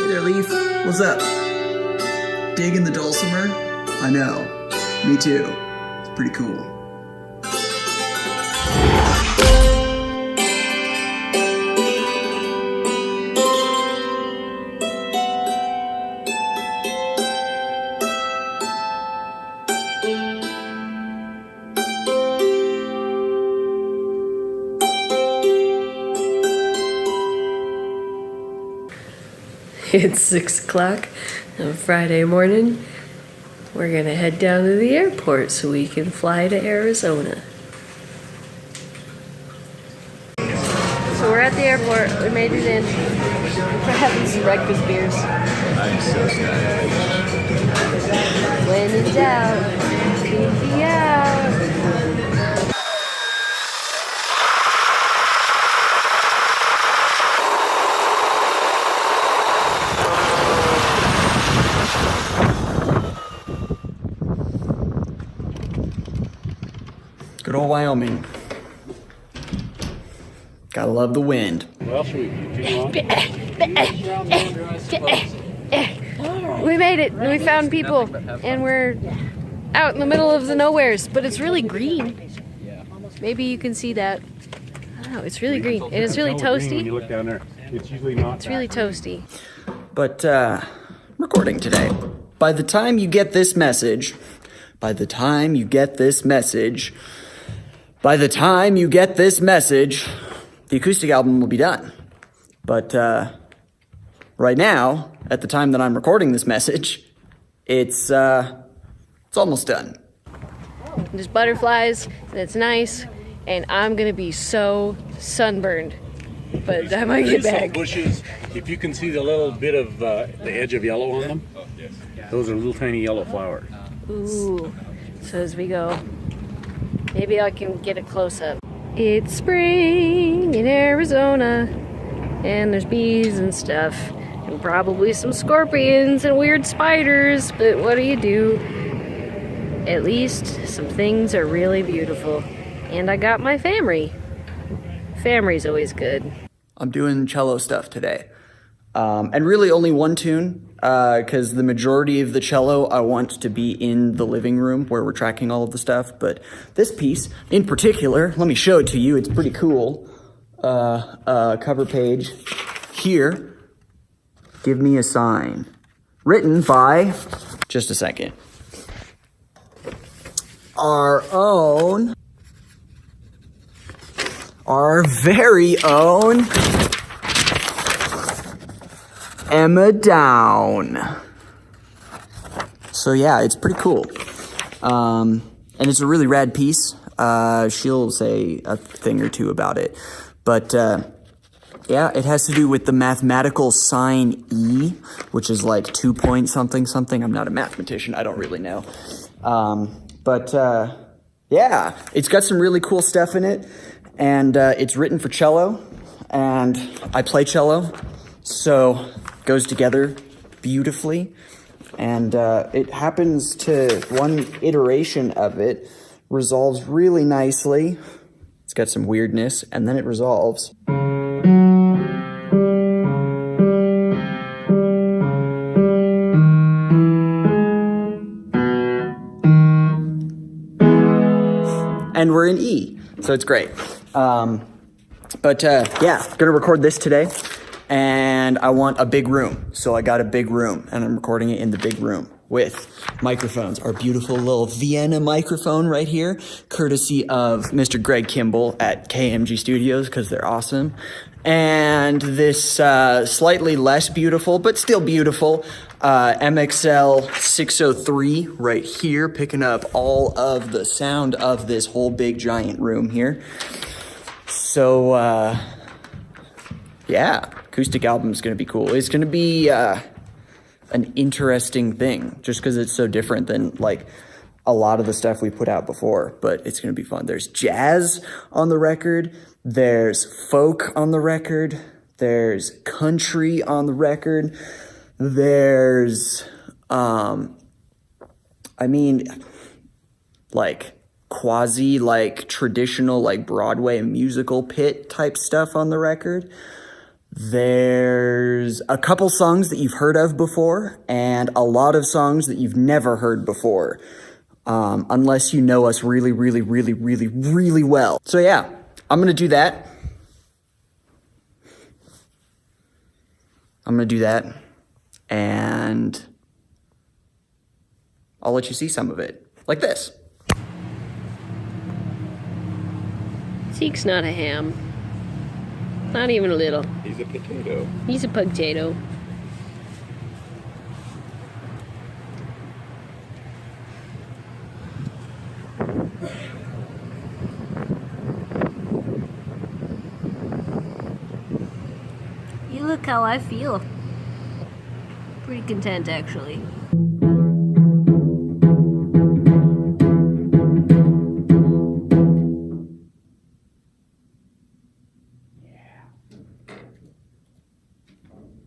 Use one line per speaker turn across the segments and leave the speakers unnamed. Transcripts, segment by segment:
Hey there, Leaf. What's up? Digging the dulcimer? I know. Me too. It's pretty cool.
It's 6 o'clock on Friday morning. We're gonna head down to the airport so we can fly to Arizona. So we're at the airport. We made it in. We're having some breakfast beers.
I'm so sad.
When in doubt, pinky out.
Good old Wyoming. Gotta love the wind.
What else should we do?
We made it. We found people, and we're out in the middle of the nowheres, but it's really green. Maybe you can see that. I don't know, it's really green, and it's really toasty.
When you look down there, it's usually not.
It's really toasty.
But, recording today. By the time you get this message, the acoustic album will be done. But right now, at the time that I'm recording this message, it's almost done.
There's butterflies, and it's nice, and I'm gonna be so sunburned. But by the time I get back.
Bushes, if you can see the little bit of the edge of yellow on them, those are little tiny yellow flowers.
Ooh. So as we go, maybe I can get a close-up. It's spring in Arizona, and there's bees and stuff, and probably some scorpions and weird spiders, but what do? At least some things are really beautiful, and I got my family. Family's always good.
I'm doing cello stuff today, and really only one tune, because the majority of the cello I want to be in the living room where we're tracking all of the stuff. But this piece in particular, let me show it to you. It's pretty cool. Cover page here. Give me a sign. Written by, just a second, our very own Emma Down. So yeah, it's pretty cool. And it's a really rad piece. She'll say a thing or two about it. But yeah, it has to do with the mathematical sign E, which is like 2 point something something. I'm not a mathematician, I don't really know. But yeah, it's got some really cool stuff in it. And it's written for cello. And I play cello. So goes together beautifully, and it happens to, one iteration of it resolves really nicely. It's got some weirdness, and then it resolves. And we're in E, so it's great. Yeah, gonna record this today. And I want a big room, so I got a big room, and I'm recording it in the big room with microphones. Our beautiful little Vienna microphone right here, courtesy of Mr. Greg Kimball at KMG Studios, because they're awesome. And this slightly less beautiful, but still beautiful, MXL 603 right here, picking up all of the sound of this whole big giant room here. So, yeah, acoustic album is going to be cool. It's going to be an interesting thing, just because it's so different than like a lot of the stuff we put out before, but it's going to be fun. There's jazz on the record. There's folk on the record. There's country on the record. There's, like quasi, like traditional, like Broadway musical pit type stuff on the record. There's a couple songs that you've heard of before, and a lot of songs that you've never heard before. Unless you know us really, really, really, really, really well. So yeah, I'm gonna do that. And I'll let you see some of it, like this.
Zeke's not a ham. Not even a little.
He's a potato.
He's a PUG-TATO. You look how I feel. Pretty content, actually.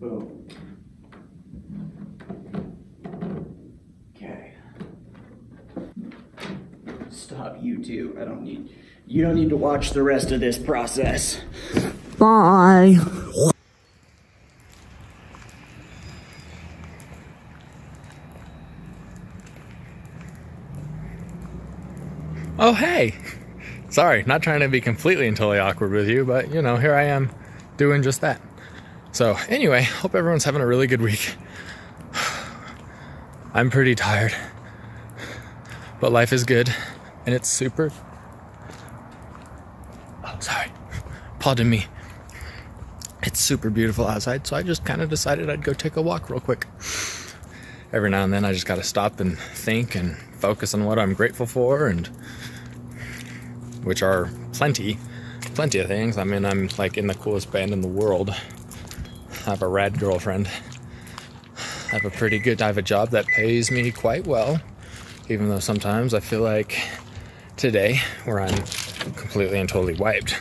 Boom. Okay. Stop, you too. You don't need to watch the rest of this process. Bye.
Oh, hey! Sorry, not trying to be completely and totally awkward with you, but, you know, here I am doing just that. So, anyway, hope everyone's having a really good week. I'm pretty tired, but life is good, and it's super... Oh, sorry. Pardon me. It's super beautiful outside, so I just kind of decided I'd go take a walk real quick. Every now and then I just gotta stop and think and focus on what I'm grateful for, and which are plenty of things. I mean, I'm like in the coolest band in the world. I have a rad girlfriend. I have a job that pays me quite well, even though sometimes I feel like today where I'm completely and totally wiped.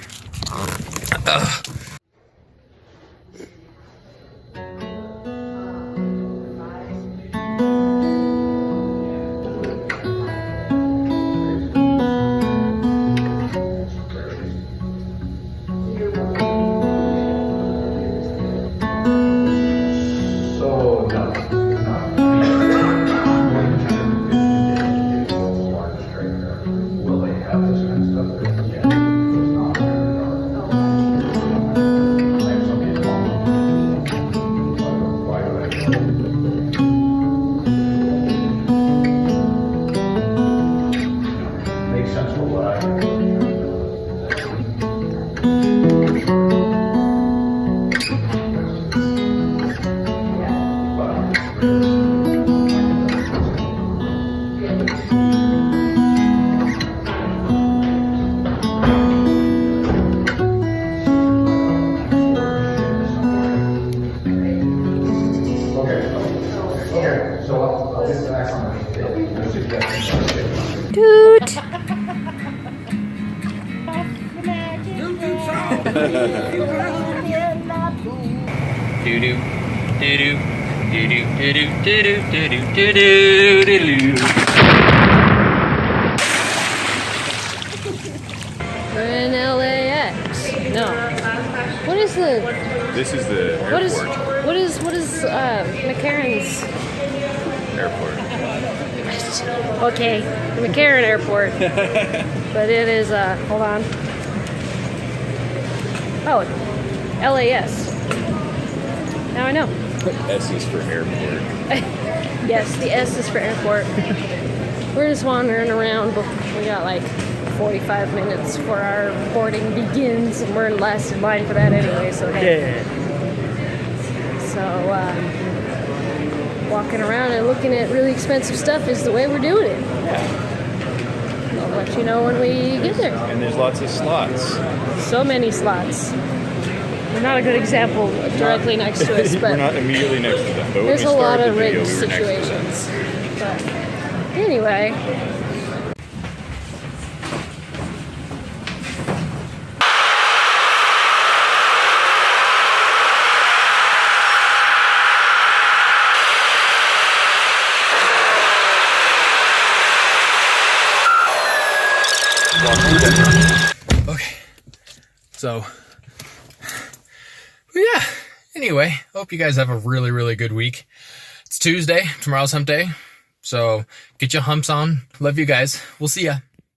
Toot!
Do-do, do-do, do-do, do-do, do-do, do-do, do-do, do-do.
We're in LAX. No. What is the...
This is the airport.
What is McCarran's...
Airport.
Okay, the McCarran Airport. But it is, hold on. Oh, LAS. Now I know.
S is for airport.
Yes, the S is for airport. We're just wandering around, but we got like 45 minutes before our boarding begins, and we're last in line for that anyway, so hey. So, walking around and looking at really expensive stuff is the way we're doing it.
Yeah.
I'll let you know when we get there.
And there's lots of slots.
So many slots. We're not a good example directly next to us,
We're
but
not immediately next to them. But
there's a
when we
lot
started
of
the video,
rigged
we were next to them.
situations. But anyway.
Okay, so, yeah. anyway, hope you guys have a really, really good week. It's Tuesday. Tomorrow's hump day. So get your humps on. Love you guys. We'll see ya.